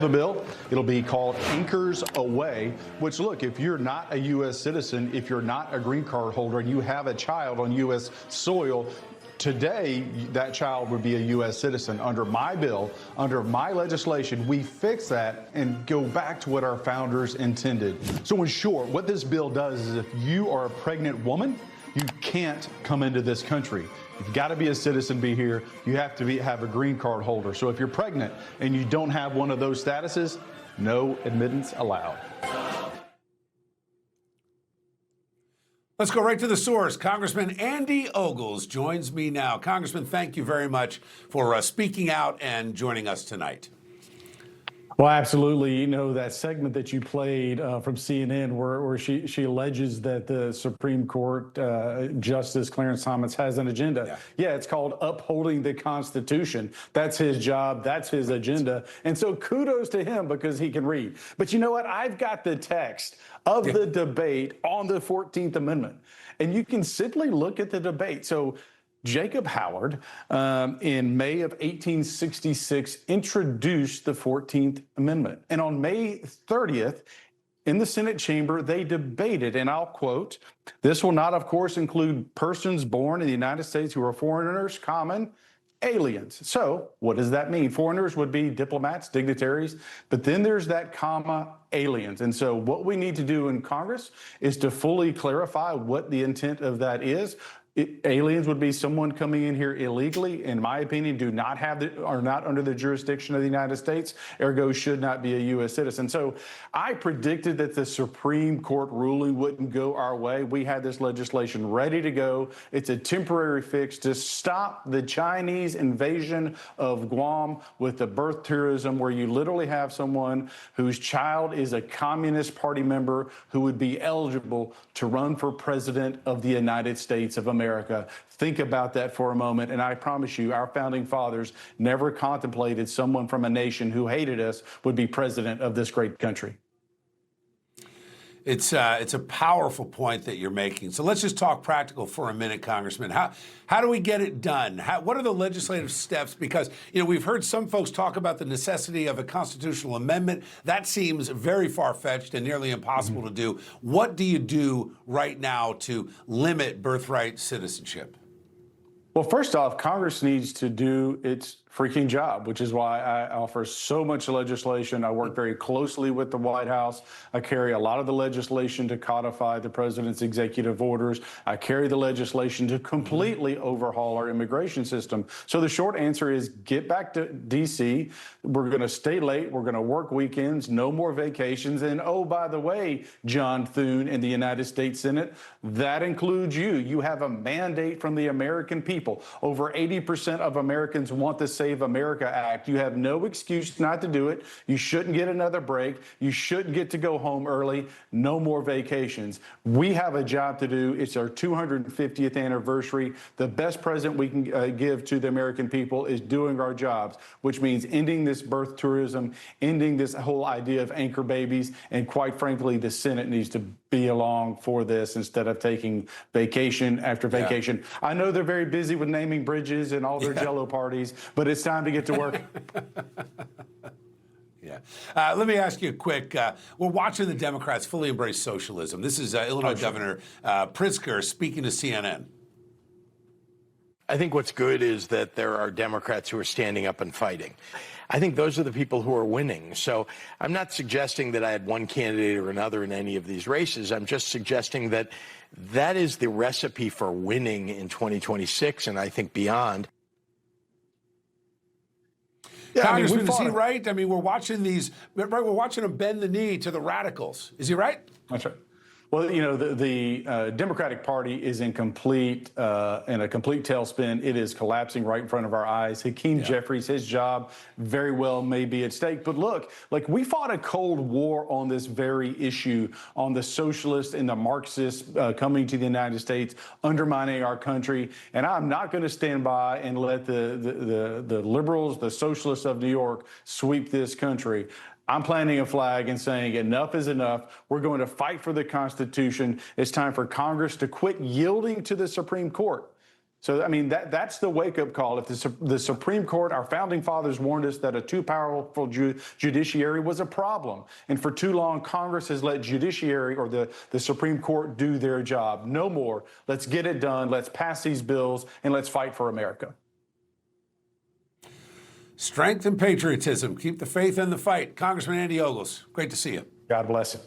The bill, it'll be called Anchors Away, which, look, if you're not a U.S. citizen, if you're not a green card holder, and you have a child on U.S. soil, today that child would be a U.S. citizen. Under my bill, under my legislation, we fix that and go back to what our founders intended. So in short, what this bill does is if you are a pregnant woman, you can't come into this country. You've got to be a citizen, be here. You have to have a green card holder. So if you're pregnant and you don't have one of those statuses, no admittance allowed. Let's go right to the source. Congressman Andy Ogles joins me now. Congressman, thank you very much for speaking out and joining us tonight. Well, absolutely. You know, that segment that you played from CNN where she alleges that the Supreme Court Justice Clarence Thomas has an agenda. Yeah, it's called upholding the Constitution. That's his job. That's his agenda. And so kudos to him because he can read. But you know what? I've got the text of the debate on the 14th Amendment. And you can simply look at the debate. So Jacob Howard, in May of 1866, introduced the 14th Amendment. And on May 30th, in the Senate chamber, they debated, and I'll quote, "This will not, of course, include persons born in the United States who are foreigners, common, aliens." So what does that mean? Foreigners would be diplomats, dignitaries, but then there's that comma, aliens. And so what we need to do in Congress is to fully clarify what the intent of that is. Aliens would be someone coming in here illegally, in my opinion, are not under the jurisdiction of the United States, ergo should not be a U.S. citizen. So I predicted that the Supreme Court ruling wouldn't go our way. We had this legislation ready to go. It's a temporary fix to stop the Chinese invasion of Guam with the birth tourism, where you literally have someone whose child is a Communist Party member who would be eligible to run for president of the United States of America. Think about that for a moment, and I promise you, our founding fathers never contemplated someone from a nation who hated us would be president of this great country. It's a powerful point that you're making. So let's just talk practical for a minute, Congressman. How do we get it done? What are the legislative steps? Because, you know, we've heard some folks talk about the necessity of a constitutional amendment. That seems very far-fetched and nearly impossible to do. What do you do right now to limit birthright citizenship? Well, first off, Congress needs to do its freaking job, which is why I offer so much legislation. I work very closely with the White House. I carry a lot of the legislation to codify the president's executive orders. I carry the legislation to completely overhaul our immigration system. So the short answer is get back to D.C. We're going to stay late. We're going to work weekends, no more vacations. And oh, by the way, John Thune in the United States Senate, that includes you. You have a mandate from the American people. Over 80% of Americans want the Save America Act. You have no excuse not to do it. You shouldn't get another break. You shouldn't get to go home early. No more vacations. We have a job to do. It's our 250th anniversary. The best present we can give to the American people is doing our jobs, which means ending this birth tourism, ending this whole idea of anchor babies, and quite frankly, the Senate needs to be along for this instead of taking vacation after vacation. I know they're very busy with naming bridges and all their Jello parties, but it's time to get to work. Let me ask you a quick, we're watching the Democrats fully embrace socialism. This is Illinois Governor Pritzker speaking to CNN. I think what's good is that there are Democrats who are standing up and fighting. I think those are the people who are winning. So I'm not suggesting that I had one candidate or another in any of these races. I'm just suggesting that that is the recipe for winning in 2026 and I think beyond. Yeah, Congressman, is he right? I mean, we're watching we're watching them bend the knee to the radicals. Is he right? That's right. Well, you know, the Democratic Party is in a complete tailspin. It is collapsing right in front of our eyes. Hakeem Jeffries, his job very well may be at stake. But look, like we fought a Cold War on this very issue, on the socialists and the Marxists coming to the United States, undermining our country. And I'm not going to stand by and let the liberals, the socialists of New York, sweep this country. I'm planting a flag and saying enough is enough. We're going to fight for the Constitution. It's time for Congress to quit yielding to the Supreme Court. So, I mean, that's the wake-up call. If the Supreme Court, our founding fathers warned us that a too powerful judiciary was a problem. And for too long, Congress has let judiciary or the Supreme Court do their job. No more. Let's get it done. Let's pass these bills, and let's fight for America. Strength and patriotism. Keep the faith in the fight. Congressman Andy Ogles, great to see you. God bless him.